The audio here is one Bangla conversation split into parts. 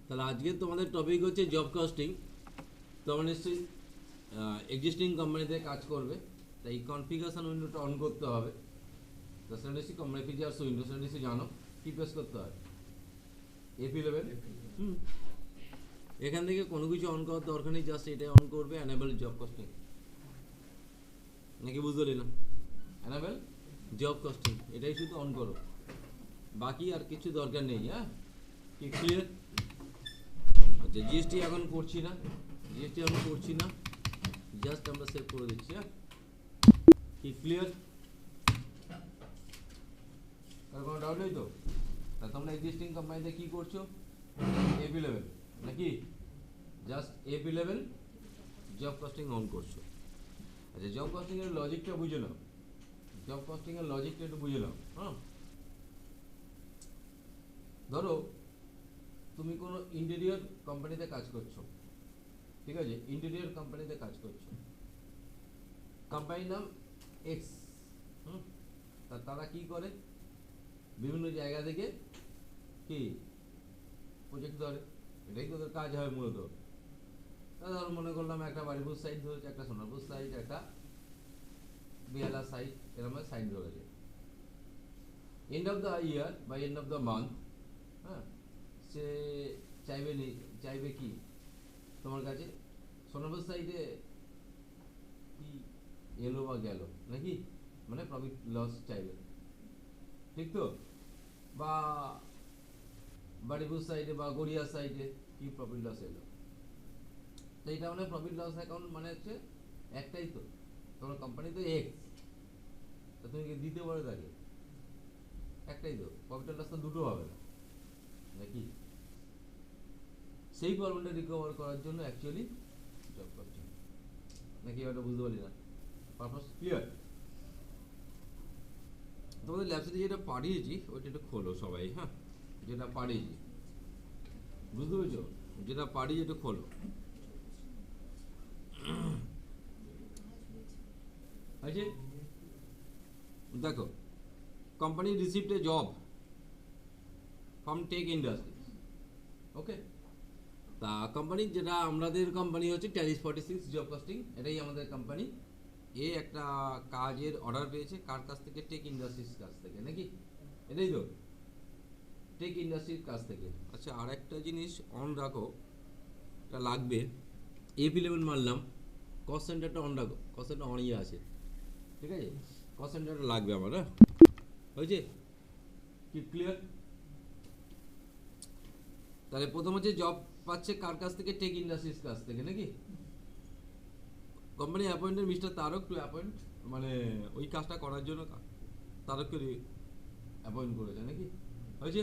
তাহলে আজকে তোমাদের টপিক হচ্ছে জব কস্টিং। তোমরা নিশ্চয়ই এক্সিস্টিং কোম্পানিতে কাজ করবে, তাই কনফিগারেশন উইন্ডোটা অন করতে হবে। তো সেটা নিশ্চয়ই কোম্পানি ফিচার্স উইন্ডো, সেটা নিশ্চয়ই জানো কি প্রেস করতে হয়, F11। এখান থেকে কোনো কিছু অন করার দরকার নেই, জাস্ট এটাই অন করবে, অ্যানেবল জব কস্টিং। নাকি বুঝতে পারলাম? অ্যানেবল জব কস্টিং এটাই শুধু অন করো, বাকি আর কিছু দরকার নেই। হ্যাঁ, কি ক্লিয়ার? আচ্ছা, জিএসটি এখন করছি না, জাস্ট আমরা সেভ করে দিচ্ছি। হ্যাঁ, কি ক্লিয়ার? আর কোনো ডাউট নেই তো? তা তোমরা এক্সিস্টিং কোম্পানিতে কি করছো? F11 নাকি just F11 job costing on করছো। আচ্ছা, জব কস্টিং এর লজিকটা বুঝে নাও, একটু বুঝে নাও। হ্যাঁ, ধরো তুমি কোনো ইন্টেরিয়র কোম্পানিতে কাজ করছো, ঠিক আছে? ইন্টেরিয়র কোম্পানিতে কাজ করছো, কোম্পানির নাম এক্স। তারা কি করে? বিভিন্ন জায়গা থেকে কি প্রজেক্ট ধরে, এটাই তো ওদের কাজ হয় মূলত। ধরো মনে করলাম একটা বাড়িপুর সাইড ধরেছে, একটা সোনারপুর সাইড, একটা বিয়ালা সাইড, এরকম সাইড ধরেছে। এন্ড অফ দ্য ইয়ার বা এন্ড অফ দ্য মান্থ, হ্যাঁ, সে চাইবে কি তোমার কাছে সোনারপুর সাইডে কি এলো বা গেল নাকি, মানে প্রফিট লস চাইবে, ঠিক তো? বা বাড়িপুর সাইডে বা গড়িয়া সাইডে কি প্রফিট লস এলো, তো এটা মানে প্রফিট লস অ্যাকাউন্ট মানে হচ্ছে একটাই তো, তোমার কোম্পানি তো এক্স, তো তুমি কি দিতে পারো তাকে? একটাই তো, প্রফিট লস তো দুটো হবে না নাকি? সেই প্রবলেমটা রিকভার করার জন্য অ্যাকচুয়ালি জব করছেন নাকি, ওটা বুঝতে পারি না। Purpose clear? তোমাদের ল্যাবসেটে যেটা পাঠিয়েছি ওইটা একটু খোলো সবাই। হ্যাঁ, যেটা পাঠিয়েছি বুঝতে পেরেছো? যেটা পাঠিয়েছি একটু খোলো। আছে, দেখো, company received a job from Tech Industries. Okay, তা কোম্পানি, যেটা আমাদের কোম্পানি হচ্ছে ট্যালিস 46 জব কস্টিং, এটাই আমাদের কোম্পানি। এ একটা কাজের অর্ডার পেয়েছে, কার কাছ থেকে? টেক ইন্ডাস্ট্রিজ কাছ থেকে নাকি, এটাই তো, টেক ইন্ডাস্ট্রির কাছ থেকে। আচ্ছা, আর একটা জিনিস অন রাখো, এটা লাগবে। F11 মারলাম, কস্ট সেন্টারটা অন রাখো, কস্ট সেন্টার অন আছে, ঠিক আছে? কস্ট সেন্টারটা লাগবে আমার। হ্যাঁ, হয়েছে কি ক্লিয়ার? তাহলে প্রথম হচ্ছে জব পাচ্ছে কার কাছ থেকে? টেক ইন্ডাস্ট্রিজ কাছ থেকে নাকি। Company appointed mister Tarak two appoint, মানে ওই কাজটা করার জন্য তারককে অ্যাপয়েন্ট করেছে নাকি, হয়েছে?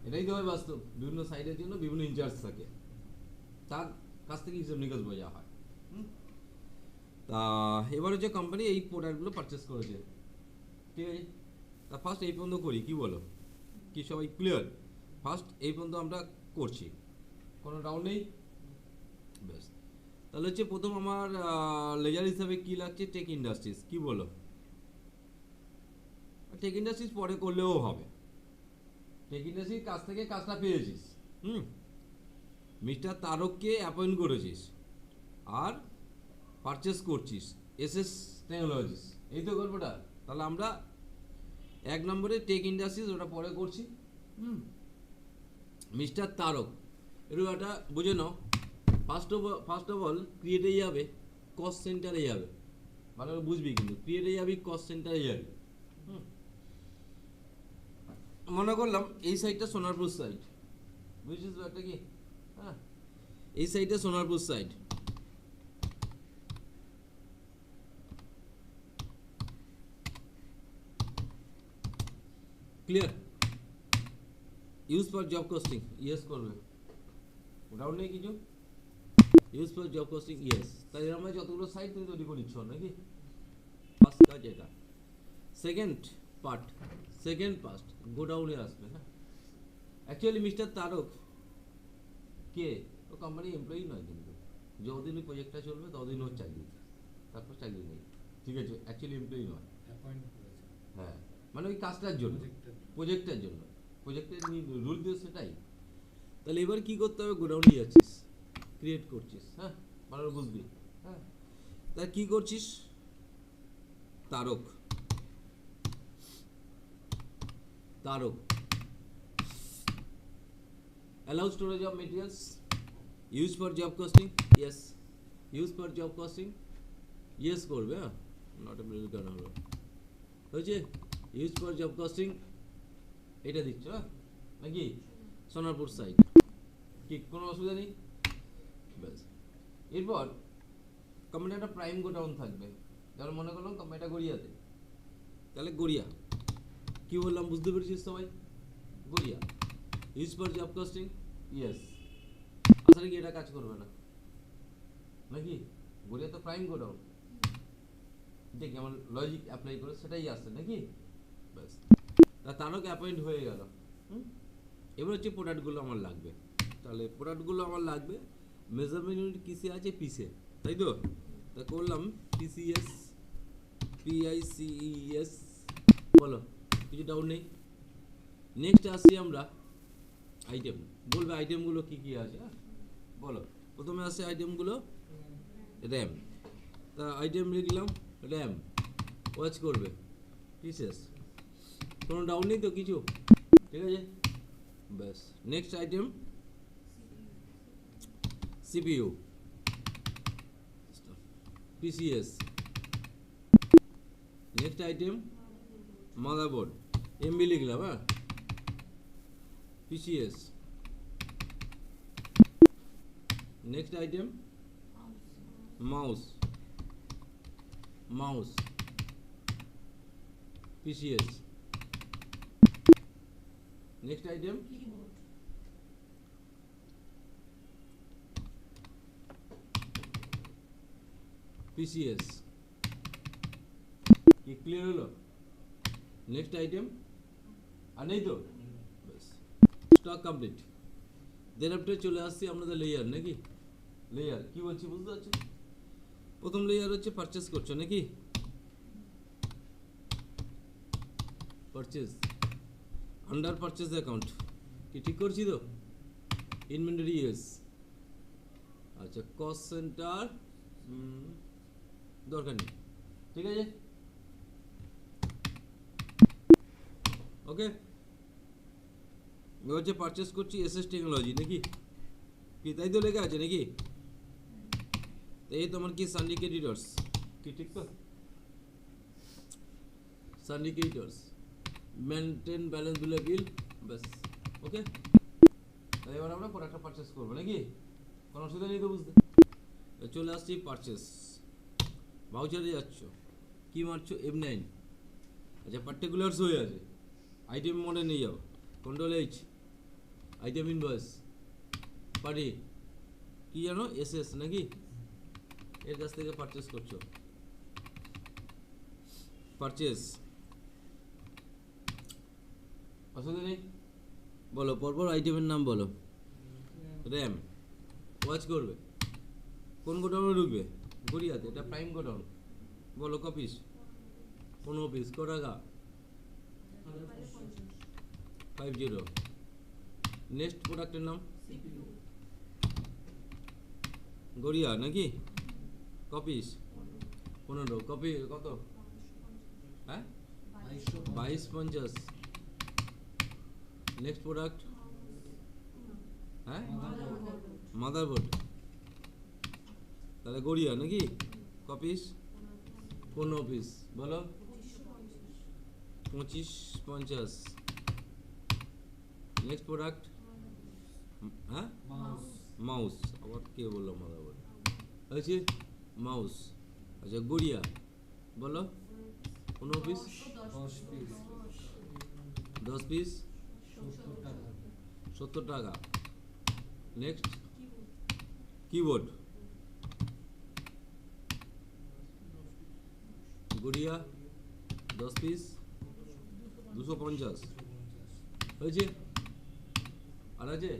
এটাই তো হয় বাস্তব, বিভিন্ন সাইডের জন্য বিভিন্ন ইনচার্জ থাকে, তার কাছ থেকে হিসেব নিকাশ বোঝা হয়। তা এবার হচ্ছে কোম্পানি এই প্রোডাক্টগুলো পারচেস করেছে, ঠিক আছে? তা ফার্স্ট এই পর্যন্ত করি, কি বলো? কি সবাই ক্লিয়ার? ফার্স্ট এই পর্যন্ত আমরা করছি, কোনো ডাউট নেই? বেশ, তাহলে হচ্ছে প্রথম আমার লেজার হিসাবে কি লাগছে? টেক ইন্ডাস্ট্রিজ, কি বলো? টেক ইন্ডাস্ট্রিজ পরে করলেও হবে, টেক ইন্ডাস্ট্রির কাছ থেকে কাজটা পেয়েছিস, মিস্টার তারককে অ্যাপয়েন্ট করেছিস আর পারচেস করছিস SS টেকনোলজিস, এই তো গল্পটা। তাহলে আমরা এক নম্বরে টেক ইন্ডাস্ট্রিজ, ওটা পরে করছি। মিস্টার তারক, একটু একটা বুঝে নাও। ফার্স্ট অফ অল ক্রিয়েটে যাবে, কস্ট সেন্টারে যাবে, ভালো করে বুঝবি কিন্তু, ক্রিয়েটে যাবি, কস্ট সেন্টারে যাবি। মনে করলাম এই সাইডটা সোনারপুর সাইড, বুঝছিস একটা কি? হ্যাঁ, এই সাইডটা Sonarpur side, clear? Use for job costing yes করবে, ডাউট নেই কিছু। Use for job costing yes. তাই আমরা যতগুলো সাইট তুমি তৈরি করে নিচ্ছ নাকি, ফার্স্ট কাজ এটা। সেকেন্ড পার্ট গোডাউনে আসবে। হ্যাঁ, অ্যাকচুয়ালি মিস্টার তারক কে? ও কোম্পানি এমপ্লয়ি নয়, কিন্তু যতদিন ওই প্রজেক্টটা চলবে ততদিন ওর চাকরি, তারপর চাকরি নেই, ঠিক আছে? অ্যাকচুয়ালি এমপ্লয়ি নয়, হ্যাঁ, মানে ওই কাজটার জন্য, প্রজেক্টের জন্য, প্রজেক্টের রুল দিয়ে সেটাই। তাহলে এবার কি করতে হবে, গোডাউনে যাচ্ছিস, ক্রিয়েট করছিস, হ্যাঁ ভালো বুঝবি, হ্যাঁ তা কি করছিস, Tarak Tarak allow storage of materials used for job costing, yes used for job costing, yes করবে, হ্যাঁ নট এ বিল কেন হলো হয়েছে, used for job costing এটা দিচ্ছ, হ্যাঁ নাকি সোনারপুর সাইট, কি কোনো অসুবিধা নেই, ব্যাস। এরপর কোম্পানির একটা প্রাইম গোডাউন থাকবে, যেমন মনে করলাম কোম্পানিটা গড়িয়াতে, তাহলে গড়িয়া কি বললাম বুঝতে পেরেছিস সবাই, Garia use for job costing, yes আসলে কি এটা কাজ করবে না নাকি, গড়িয়া তো প্রাইম গোডাউন, দেখি আমার লজিক অ্যাপ্লাই করে সেটাই আসছে নাকি, ব্যাস তারক অ্যাপয়েন্ট হয়ে গেল। এবার হচ্ছে প্রোডাক্টগুলো আমার লাগবে, তাহলে প্রোডাক্টগুলো আমার লাগবে, মেজারমেন্ট ইউনিট কিসে আছে, পিসে, তাই তো, তা করলাম পিসিএস পিআইসিএস, বলো কিছু ডাউট নেই। নেক্সট আসছি আমরা আইটেম, বলবে আইটেমগুলো কি কি আছে, হ্যাঁ বলো, প্রথমে আসছে আইটেমগুলো, র্যাম, তা আইটেম লিখলাম র্যাম, ওয়াচ করবে পিসেস, কোনো ডাউট নেই তো কিছু, ঠিক আছে ব্যাস। Next item CPU PCS, next item motherboard, MB লিখলাম, হ্যাঁ PCS, next item mouse mouse PCS, next item PCS, কি ক্লিয়ার হলো, নেক্সট আইটেম আর নেই তো, ব্যাস স্টক কমপ্লিট। দেন আফটার চলে আসছি আপনাদের লেয়ার, নাকি লেয়ার কি বলছি বুঝতে পারছো, প্রথম লেয়ার হচ্ছে পারচেস করছো নাকি, পারচেস আন্ডার পারচেস অ্যাকাউন্ট, কি ঠিক করছি তো, ইনভেন্টরি ইয়েস, আচ্ছা কস্ট সেন্টার দরকার নেই, ঠিক আছে ওকে। এবার হচ্ছে পারচেস করছি এসএস টেকনোলজি নাকি, কি তাই তো লেখা আছে নাকি, এই তোমার কি সান্ডিকেটর্স, কি ঠিক তো, সান্ডিকেটর্স মেনটেন ব্যালেন্স বিল, ব্যাস ওকে। তাই এবার আমরা প্রোডাক্টটা পারচেস করবো নাকি, কোনো অসুবিধা নেই তো বুঝতে। চলে আসছি পারচেস, ভাউচারে যাচ্ছ, কি মারছো F9, আচ্ছা পার্টিকুলার্স হয়ে আছে, আইটেম মোডে নিয়ে যাও, control H, item invoice, party কি জানো এসএস নাকি, এর কাছ থেকে পারচেস করছো, পারচেস অসুবিধা নেই, বলো পরপর আইটেমের নাম বলো, র্যাম, ওয়াচ করবে, কোন গোডাউনে ঢুকবে, গড়িয়াতে, এটা প্রাইম গোডাউন, বলো ক পিস, 15 পিস, ক টাকা 50, নেক্সট প্রোডাক্টের নাম গড়িয়া নাকি, ক পিস 15, কপি কত, হ্যাঁ 2250, নেক্সট প্রোডাক্ট, হ্যাঁ মাদারবোর্ড, তাহলে গড়িয়া নাকি, ক পিস 15 পিস, বলো 2550, নেক্সট প্রোডাক্ট, হ্যাঁ মাউস, আবার কে বললো মাদারবোর্ড হয়েছে, মাউস, আচ্ছা গড়িয়া বলো 15 পিস, 10 পিস 70 টাকা, নেক্সট কিবোর্ড, গড়িয়া 10 পিস 250 হয়েছে, আর আছে।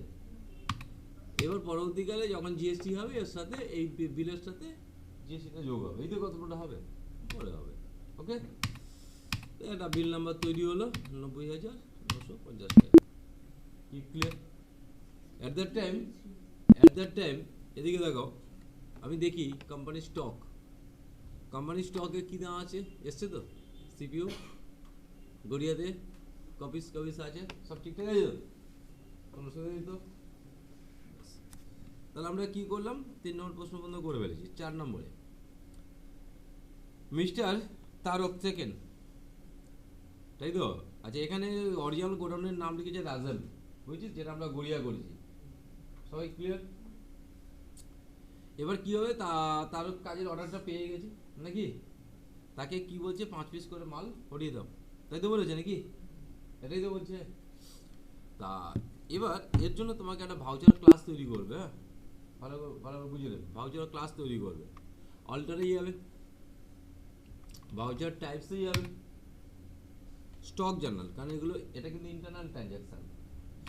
এবার পরবর্তীকালে যখন জিএসটি হবে এর সাথে এই বিলের সাথে জিএসটিটা যোগ হবে, এই তো কতটা হবে পরে হবে, ওকে। একটা বিল নাম্বার তৈরি হলো 90,950 টাকা, কি ক্লিয়ার, অ্যাট দ্যাট টাইম এদিকে দেখো, আমি দেখি কোম্পানি স্টকে কী দাম আছে, এসছে তো সিপিইউ গড়িয়াতে কপিস আছে, সব ঠিকঠাক আছে তো, কোনো অসুবিধা নেই তো। তাহলে আমরা কি করলাম, 3 নম্বর প্রশ্ন বন্ধ করে ফেলেছি। 4 নম্বরে মিস্টার তারক সেকেন্ড, তাই তো। আচ্ছা, এখানে অরিজিনাল গোডাউনের নাম লিখেছে রাজেল, বুঝছিস, যেটা আমরা গড়িয়া করেছি, সবাই ক্লিয়ার। এবার কি হবে, তার কাজের অর্ডারটা পেয়ে গেছে নাকি, তাকে কি বলছে 5 পিস করে মাল পরিয়ে দাও, তাই তো বলেছে নাকি, এটাই তো বলছে। তা এবার এর জন্য তোমাকে একটা ভাউচার ক্লাস তৈরি করবে, হ্যাঁ, ভালো ভালো বুঝলে, ভাউচার ক্লাস তৈরি করবে, অল্টারেই যাবে, ভাউচার টাইপসেই যাবে, স্টক জার্নাল, কারণ এটা কিন্তু ইন্টারনাল ট্রানজ্যাকশন,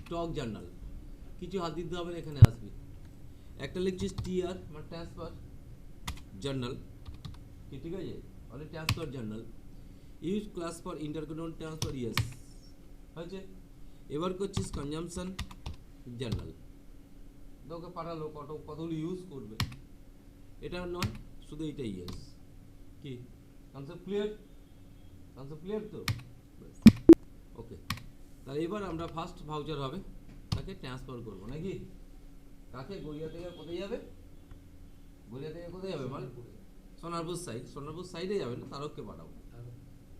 স্টক জার্নাল কিছু হাত দিতে হবে না, এখানে আসবে। একটা লিখছিস টিআর মানে ট্রান্সফার জার্নাল, কি ঠিক আছে, অনেক transfer journal, use class for intercontinental transfer, yes হয়েছে। এবার করছিস কনজামশন জার্নাল, তোকে পাঠালো কতগুলো ইউজ করবে, এটা নয়, শুধু এইটা ইয়েস। কি কনসেপ্ট ক্লিয়ার তো, ওকে। তাহলে এবার আমরা ফার্স্ট ভাউচার হবে, তাকে ট্রান্সফার করবো নাকি, কাকে, গড়িয়া থেকে কোথায় যাবে, মানে সোনারপুর সাইডে যাবে না, তারককে পাঠাবো,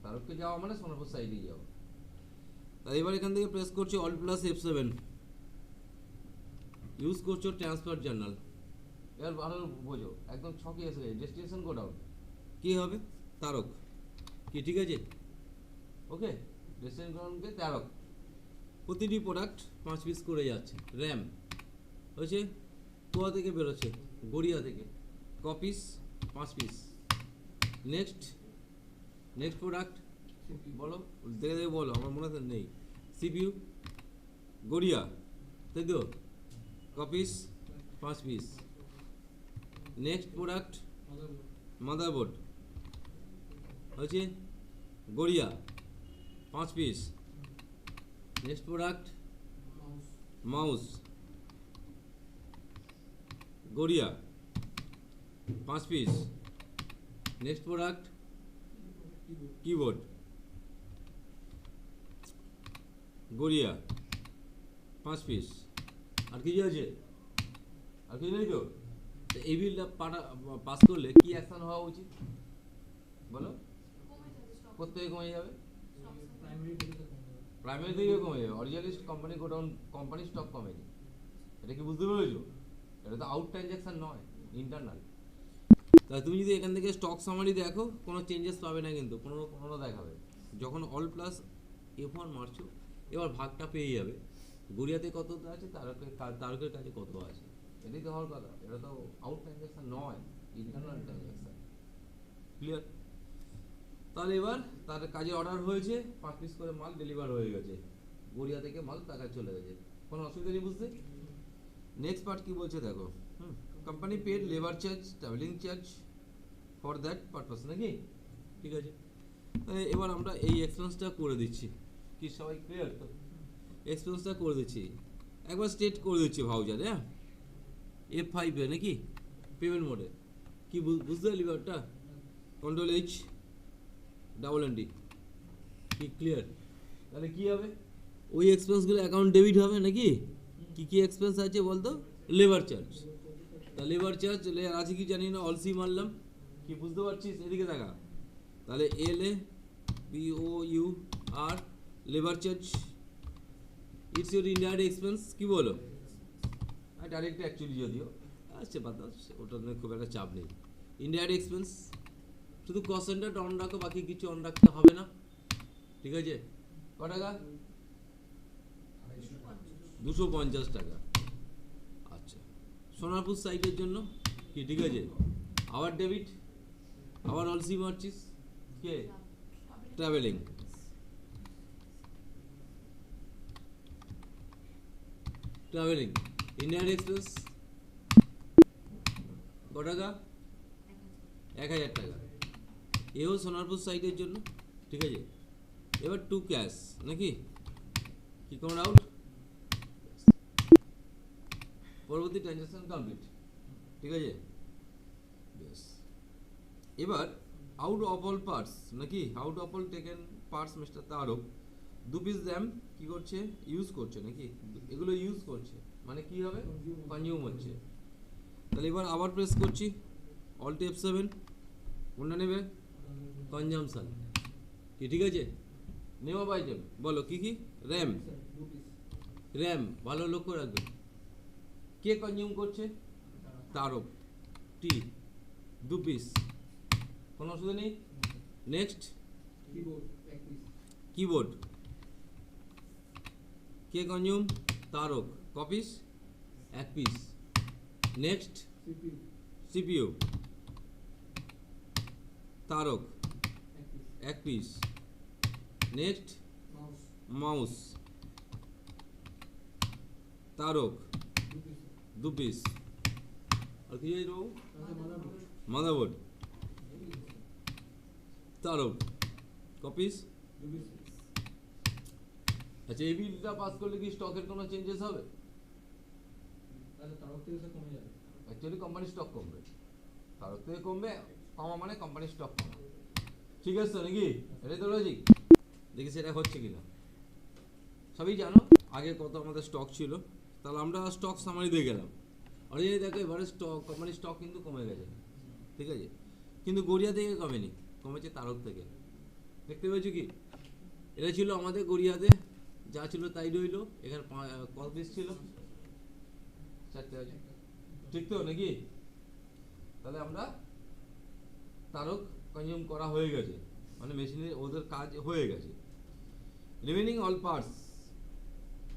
তারককে যাওয়া মানে সোনারপুর সাইডেই যাবো। তাই এবার এখান থেকে প্রেস করছো অল প্লাস F7, ইউজ করছো ট্রান্সফার জার্নাল। এবার ভালো বোঝো, একদম ছকে এসে গেছে, ডেস্টিনেশন গোডাউন কি হবে, তারক, কি ঠিক আছে, ওকে, ডেস্টিনেশন গোডাউনকে তারক, প্রতিটি প্রোডাক্ট 5 পিস করে যাচ্ছে, র্যাম হয়েছে, কোয়া থেকে বেরোচ্ছে, গড়িয়া থেকে, কপিস 5 পিস। নেক্সট প্রোডাক্ট বলো, দেখে বলো, আমার মনে নেই, সিপিইউ গড়িয়া, তাই তো, কপিস 5 পিস। নেক্সট প্রোডাক্ট মাদারবোর্ড হয়েছে, Garia 5 piece. Next product mouse, Garia 5 piece. Next product keyboard, Garia 5 piece. আর কি আছে, আর কিছু নেই তো। এই বিলটা পাস করলে কি অ্যাকশন হওয়া উচিত বলো, কোথেকে কমে যাবে, প্রাইমারি থেকে কমে যাবে, অরিজিনালিস্ট কোম্পানি গোডাউন, কোম্পানি স্টক কমেনি, এটা কি বুঝতে পেরেছো, এটা তো আউট ট্রানজ্যাকশন নয়, ইন্টারনাল। তা তুমি যদি এখান থেকে স্টক সামারি দেখো, কোনো চেঞ্জেস পাবে না, কিন্তু কোনো দেখাবে, যখন অল প্লাস F1 মারছো, এবার ভাগটা পেয়ে যাবে, গড়িয়াতে কত আছে, তারকের কাছে কত আছে, এটাই তো হওয়ার কথা, এটা তো আউট ট্রানজ্যাকশন নয়, ইন্টারনাল ট্রানজ্যাকশন, ক্লিয়ার। তাহলে এবার তার কাজে অর্ডার হয়েছে, 5 পিস করে মাল ডেলিভার হয়ে গেছে, গড়িয়া থেকে মাল তার কাছে চলে গেছে, কোনো অসুবিধা নেই বুঝতে। নেক্সট পার্ট কি বলছে দেখো, company paid labour charge, travelling charge for that purpose নাকি, ঠিক আছে। এবার আমরা এই এক্সপেন্সটা করে দিচ্ছি, কি সবাই ক্লিয়ার তো, এক্সপেন্সটা করে দিচ্ছি, একবার স্টেট করে দিচ্ছি ভাউচারে, হ্যাঁ, F5 এ নাকি, পেমেন্ট মোডে, কি বুঝতে পারলি ব্যাপারটা, Ctrl+H $ND, কি ক্লিয়ার। তাহলে কি হবে, ওই এক্সপেন্সগুলো অ্যাকাউন্ট ডেবিট হবে নাকি, কি এক্সপেন্স আছে বলতো, লেবার চার্জ, তা লেবার চার্জ আছে কি জানি না, অলসি মারলাম, কি বুঝতে পারছিস, এদিকে দেখা, তাহলে LABOUR labour charge, it's your indirect expense, কি বলো, ডাইরেক্ট অ্যাকচুয়ালি যদিও আসছে, বাতাস ওটা নিয়ে খুব একটা চাপ নেই, ইনডাইরেক্ট এক্সপেন্স, শুধু কস্ট সেন্টারটা অন রাখো, বাকি কিছু অন রাখতে হবে না, ঠিক আছে। ক টাকা, 250 টাকা, আচ্ছা। সোনারপুর সাইটের জন্য কি ঠিক আছে, আবার ডেবিট, আবার অলসি মারছিস, কে, ট্রাভেলিং, ইন্ডিয়ান এক্সপ্রেস ক টাকা, 1000 টাকা, এও সোনারপুর সাইটের জন্য, ঠিক আছে। এবার টু ক্যাশ নাকি, কি কোনো ডাউট, পরবর্তী ট্রানজাকশন কমপ্লিট, ঠিক আছে। বেশ, এবার আউট অফ অল পার্টস নাকি out of all taken parts mister Tarak দু পিস র্যাম কি করছে ইউজ করছে নাকি, এগুলো ইউজ করছে মানে কি হবে কনজিউম হচ্ছে। তাহলে এবার আবার প্রেস করছি অল্ট F7, কোনটা নেবে কনজাম্পশন কি, ঠিক আছে নেওয়া পাই যাবে। বলো কি কি র্যাম, র্যাম ভালো লক্ষ্য রাখবে, কে কনজিউম করছে তারক টি 2 পিস, কোনো অসুবিধা নেই। নেক্সট কিবোর্ড কে কনজিউম তারক কপিস 1 piece. Next CPU Tarak 1 piece. Next mouse Tarak 2 piece. আর কি যাই বাবু মাদারবোর্ড তারক কপিস। আচ্ছা এই বিলটা পাস করলে কি স্টকের কোনো চেঞ্জেস হবে? অ্যাকচুয়ালি কোম্পানির স্টক কমবে, তারক থেকে কমবে, কমা মানে কোম্পানির স্টক কমবে, ঠিক আছে নাকি? এটাই তো লজিক। দেখি সেটা হচ্ছে কিনা। সবই জানো আগে কত আমাদের স্টক ছিল, তাহলে আমরা স্টক সামারি দিয়ে গেলাম। আর এই দেখো এবারে স্টক কোম্পানির স্টক কিন্তু কমে গেছে, ঠিক আছে, কিন্তু গড়িয়া থেকে কমেনি, কমেছে তারক থেকে। দেখতে পেয়েছো কি? এটা ছিল আমাদের গড়িয়াতে যা ছিল তাই রইলো। এখানে কত পিস ছিল? 4টে আছে, ঠিক তো নাকি? তাহলে আমরা তারক কনজিউম করা হয়ে গেছে, মানে মেশিনে ওদের কাজ হয়ে গেছে। রিমেনিং অল পার্টস,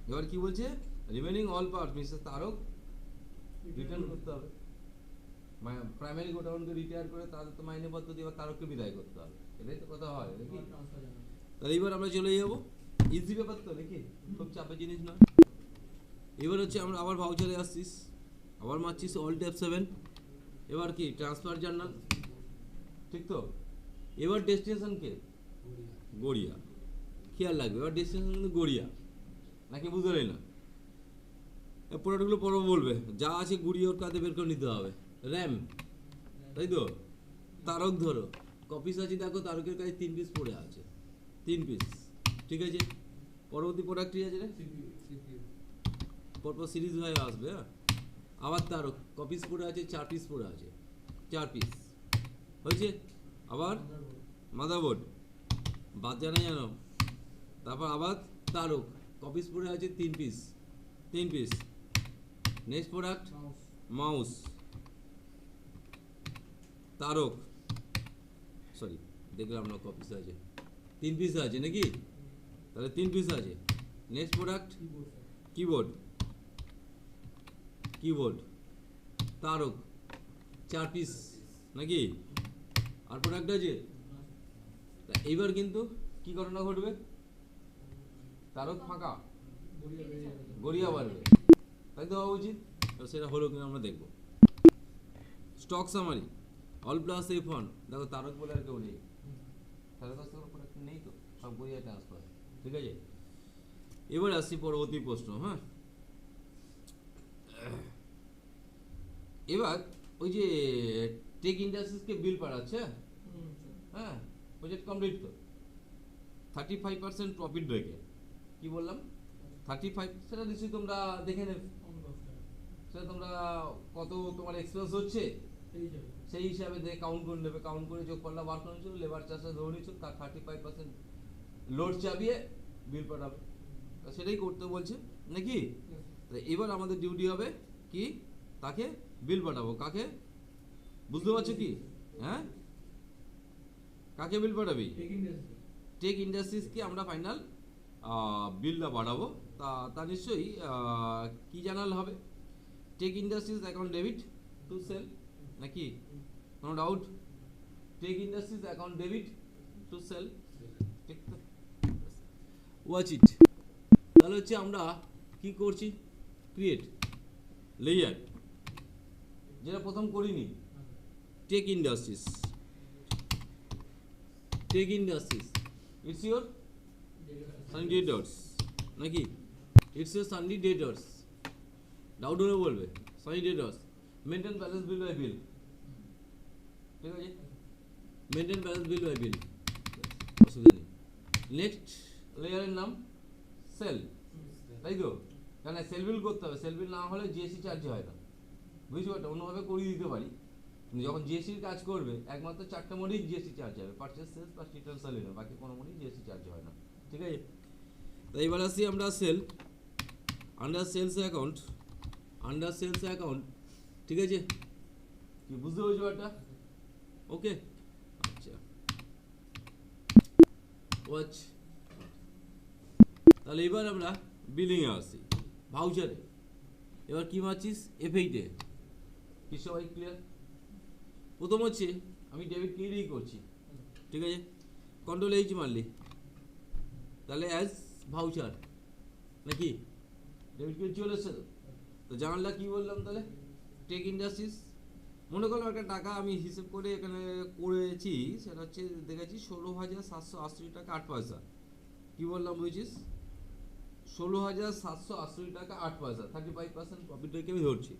এবার কি বলছে remaining all parts Mrs Tarak return করতে হবে। প্রাইমারি গোডাউনকে রিটায়ার করে তাদের তো মাইনে পত্র দিয়ে তারককে বিদায় করতে হবে, এটাই তো কথা হয় নাকি? তাহলে এবার আমরা চলে যাবো, ইজি ব্যাপার তো নাকি, খুব চাপের জিনিস নয়। এবার হচ্ছে আমরা আবার ভাউচারে আসছিস, আবার মারছিস অল্ট F7। এবার কি ট্রান্সফার জার্নাল, ঠিক তো? এবার ডেস্টিনেশন কে গড়িয়া, খেয়াল রাখবে এবার ডেস্টিনেশন কিন্তু গড়িয়া, নাকি বুঝলে না? প্রোডাক্টগুলো পরে বলবে, যা আছে গুড়িয়ে ওর কাছে বের করে নিতে হবে। র্যাম তাই তো, তারক ধরো কপিস আছে, দেখো তারকের কাছে 3 পিস পড়ে আছে, 3 পিস, ঠিক আছে। পরবর্তী প্রোডাক্ট কি আছে রে? পরপর সিরিজ হয়ে আসবে। হ্যাঁ, আবার তারক কপিস পড়ে আছে, 4 পিস পড়ে আছে, 4 পিস হয়েছে। আবার মাদারবোর্ড বাদ জানা জানো, তারপর আবার তারক কপিস পড়ে আছে 3 piece, 3 piece. Next product mouse Tarak, sorry দেখলাম না কপিস আছে, 3 পিস আছে নাকি? তাহলে 3 পিস আছে। Next product keyboard, keyboard Tarak 4 piece নাকি? আর প্রোডাক্ট আছে। এইবার কিন্তু কি ঘটনা ঘটবে, তারক ফাঁকা গড়িয়া বাড়বে, তাই তো হওয়া উচিত। সেটা হলো কিনা আমরা দেখবো। Stock summary all plus F1, দেখো তারক বলে আর কেউ নেই, তারক কাছ থেকে প্রোডাক্ট নেই তো, সব গড়িয়া ট্রান্সফার, ঠিক আছে। এবার আসছি পরবর্তী প্রশ্ন। হ্যাঁ, এবার ওই যে টেক ইন্ডাস্ট্রিজকে বিল পাঠাচ্ছে, হ্যাঁ প্রজেক্ট কমপ্লিট তো 35% প্রফিট রেখে, কি বললাম 35, সেটা নিশ্চয়ই তোমরা দেখে নেবে, সেটা তোমরা কত তোমার এক্সপেন্স হচ্ছে সেই হিসাবে দেখে কাউন্ট করে নেবে, কাউন্ট করে যোগ করলে বার করে নিচ্ছিল, লেবার চার্জটা ধরে নিচ্ছিল, তার 35% লোড চাপিয়ে বিল পাঠাবে, সেটাই করতে বলছে নাকি? এবার আমাদের ডিউটি হবে কি, তাকে বিল পাঠাবো, কাকে বুঝতে পারছো কি? হ্যাঁ, কাকে বিল পাঠাবি? টেক ইন্ডাস্ট্রিজকে আমরা ফাইনাল বিলটা পাঠাবো। তা নিশ্চয়ই কি জানাল হবে, tech industries account debit to sale নাকি? কোনো doubt? Tech industries account debit to sale, ঠিক তো? Watch it. তাহলে হচ্ছে আমরা কি করছি, ক্রিয়েট লেয়ার, যেটা প্রথম করিনি, Tech Industries, Tech Industries it's your sundry debtors নাকি? It's your sundry debtors, doubt হলে বলবে। Sundry debtors, maintain balance bill by bill, ঠিক আছে, maintain balance bill by bill, অসুবিধা নেই। নেক্সট লেয়ারের নাম সেল, তাই তো, কেন সেল বিল করতে হবে, সেল বিল না হলে জিএসটি চার্জ হয় না, বুঝতে পারছো, অন্যভাবে করিয়ে দিতে পারি। যখন জিএসটির কাজ করবে একমাত্র 4টে মোডেই জিএসটি চার্জ হবে, purchase, sales plus return selling, বাকি কোনো মোডেই জিএসটি চার্জ হয় না, ঠিক আছে। তো এবার আসি আমরা sale, under sales account, under sales account, ঠিক আছে, কি বুঝতে পেরেছো ব্যাপারটা? ওকে, আচ্ছা ওয়াচ। তাহলে এবার আমরা বিলিংয়ে আসি, ভাউচারে। এবার কি মারছিস, F8-এ, কি সবাই ক্লিয়ার? প্রথম হচ্ছে আমি ডেবিট ক্লিয়ারই করছি, ঠিক আছে, কন্ট্রোল এইচ মারলি, তাহলে অ্যাজ ভাউচার নাকি ডেবিট ক্লিয়ার চলে এসছে। তো জানলা কি বললাম তাহলে, টেক ইন্ডাস্ট্রিজ, মনে করলাম একটা টাকা আমি হিসেব করে এখানে করেছি, সেটা হচ্ছে দেখেছি 16,780 টাকা 8 পয়সা, কি বললাম বুঝছিস, 16,780 টাকা 8 পয়সা, 35% প্রফিট রেখে আমি ধরছি।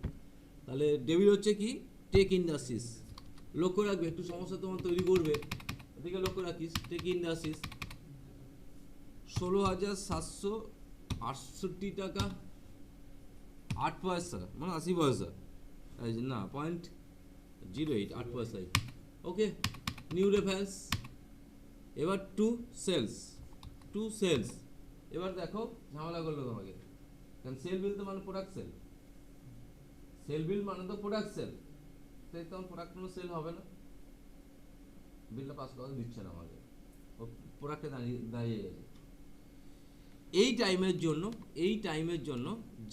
তাহলে ডেবিট হচ্ছে কি, টেক ইন্ডাস্ট্রিজ, লক্ষ্য রাখবে, একটু সমস্যা তোমার তৈরি করবে, এদিকে লক্ষ্য রাখিস, টেক ইন্ডাস্ট্রিজ 16,768 টাকা 8 পয়সা, মানে 80 পয়সা, না 0.08 8 পয়সায়, ওকে, নিউ রেফারেন্স। এবার টু সেলস, টু সেলস, এবার দেখো ঝামেলা করলো তোমাকে, কারণ সেল বিল তো মানে প্রোডাক্ট সেল, সেল বিল মানে তো প্রোডাক্ট সেল, তাই তখন প্রোডাক্ট কোনো সেল হবে না, বিলটা পাস করা দিচ্ছে না আমাকে, ও প্রোডাক্টে দাঁড়িয়ে গেছে। এই টাইমের জন্য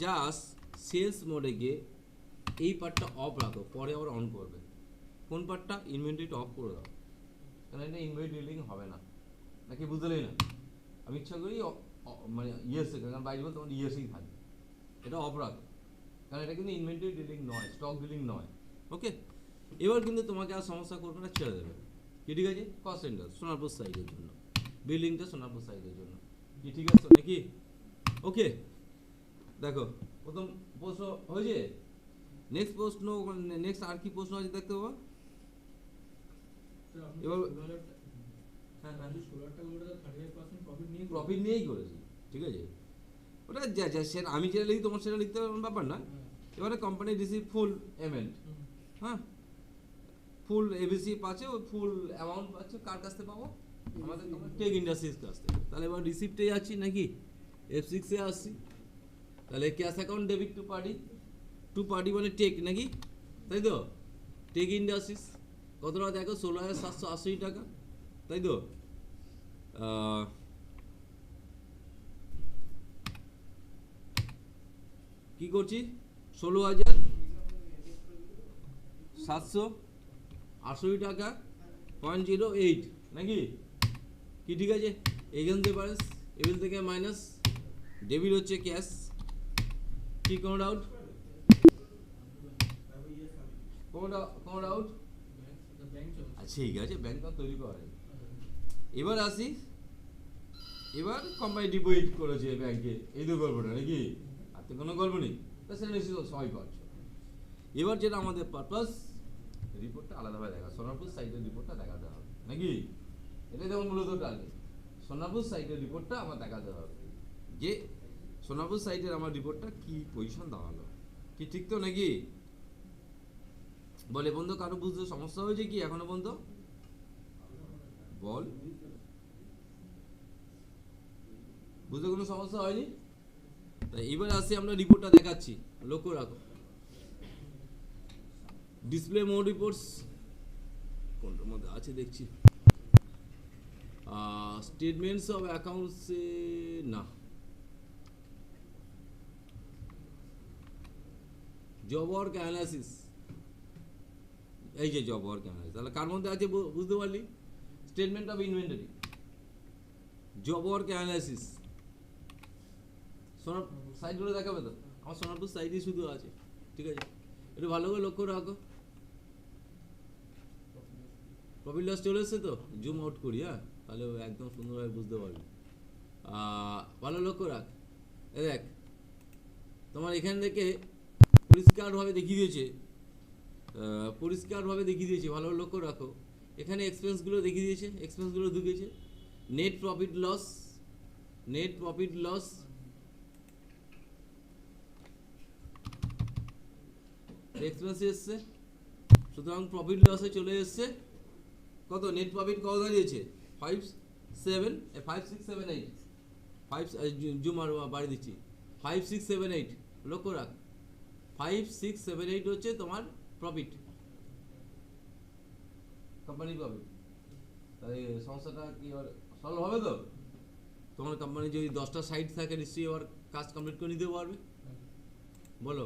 জাস্ট সেলস মোডে গিয়ে এই পার্টটা অফ রাখো, পরে আবার অন করবে। কোন পার্টটা, ইনভেন্টরিটা অফ করে দাও, কারণ এটা ইনভেন্টরি ডিলিং হবে না, নাকি বুঝলেই না, আমি ইচ্ছা করি মানে ইয়েসে, কারণ বাইরে বলতে তোমার ইয়েসেই থাকবে, এটা অফ রাখো, কারণ এটা কিন্তু ইনভেন্টরি ডিলিং নয়, স্টক ডিলিং নয়, ওকে। এবার কিন্তু তোমাকে আর সমস্যা করবে না, ছেড়ে দেবে, কি ঠিক আছে। কস্ট সেন্টার সোনারপুর সাইডের জন্য, বিল্ডিংটা সোনারপুর সাইডের জন্য, কি ঠিক আছে নাকি, ওকে। দেখো প্রথম প্রশ্ন হয়েছে, নেক্সট প্রশ্ন, নেক্সট আর কি প্রশ্ন আছে দেখতে পাবো এবার। প্রফিট নিয়েই করেছি, ঠিক আছে, ওটা আমি যেটা লিখি তোমার সেটা লিখতে ব্যাপার না। এবারে কোম্পানি রিসিভ ফুল পেমেন্ট, হ্যাঁ, ফুল এবিসি পাচ্ছে, ওই ফুল অ্যামাউন্ট পাচ্ছে, কার কাছ থেকে পাবো, আমাদের টেক ইন্ডাস্ট্রিজ কাছ থেকে। তাহলে এবার রিসিপ্টেই আছি নাকি, F6-এ আসছি, তাহলে cash account debit two party মানে টেক নাকি, তাই তো, টেক ইন্ডাস্ট্রিজ কত টাকা দেখো, 16,780 টাকা, তাই তো। কি করছি, 16,780 টাকা 0.08 নাকি, কি ঠিক আছে। এখান থেকে পারেস, এবিল থেকে মাইনাস, ডেবিট হচ্ছে ক্যাশ, কি কোনো ডাউট, কোনো ডাউট, আচ্ছা ঠিক আছে, ব্যাংক তো তৈরি করে। এবার আসি, এবার কোম্পানি ডিপোজিট করেছে ব্যাংকে, এই তো গল্পটা নাকি, আর তো কোনো গল্প নেই, তা সেটা নিশ্চয়ই সবাই পারছো। এবার যেটা আমাদের পারপাস, রিপোর্টটা আলাদাভাবে দেখা, সোনারপুর সাইটের রিপোর্টটা দেখাতে হবে নাকি, এটাই যেমন মূলত টার্গেট, সোনারপুর সাইটের রিপোর্টটা আমার দেখাতে হবে, যে সোনারপুর সাইটের আমার রিপোর্টটা কি পজিশন দাঁড়ালো, কি ঠিক তো নাকি। বলে বন্ধু, কারো বুঝতে সমস্যা হয়েছে কি এখনো পর্যন্ত, বল, বুঝতে কোনো সমস্যা হয়নি। তাই এবার আসি আমরা রিপোর্টটা দেখাচ্ছি, লক্ষ্য রাখো, ডিসপ্লে মোড রিপোর্টস কোনটার মধ্যে আছে দেখছি, স্টেটমেন্টস অফ অ্যাকাউন্টসে না, জব ওয়ার্ক অ্যানালাইসিস, এই যে জব ওয়ার্ক অ্যানালাইসিস, তাহলে কার মধ্যে আছে বুঝতে পারলি, statement of inventory, job work analysis, সোনার সাইডগুলো দেখাবে তো, আমার সোনারপুর সাইডই শুধু আছে, ঠিক আছে, একটু ভালো করে লক্ষ্য রাখো। প্রফিট লস চলে এসছে তো, জুম আউট করি, হ্যাঁ, তাহলে একদম সুন্দরভাবে বুঝতে পারবি, ভালো লক্ষ্য রাখ। দেখ তোমার এখান থেকে পরিষ্কারভাবে দেখিয়ে দিয়েছে, ভালো লক্ষ্য রাখো। এখানে এক্সপেন্সগুলো দেখিয়ে দিয়েছে, এক্সপেন্সগুলো ঢুকেছে। নেট প্রফিট লস এক্সপেন্স এসছে, সুতরাং প্রফিট লসে চলে এসছে কত, নেট প্রফিট কত দাঁড়িয়েছে 5678, জুম আর বাড়ি দিচ্ছি 5678, লক্ষ্য রাখ 5678 হচ্ছে তোমার প্রফিট, কোম্পানির প্রফিট। তাই সমস্যাটা কি আর সলভ হবে তো? তোমার কোম্পানি যদি 10টা সাইট থাকে নিশ্চয়ই আবার কাজ কমপ্লিট করে নিতে পারবে, বলো।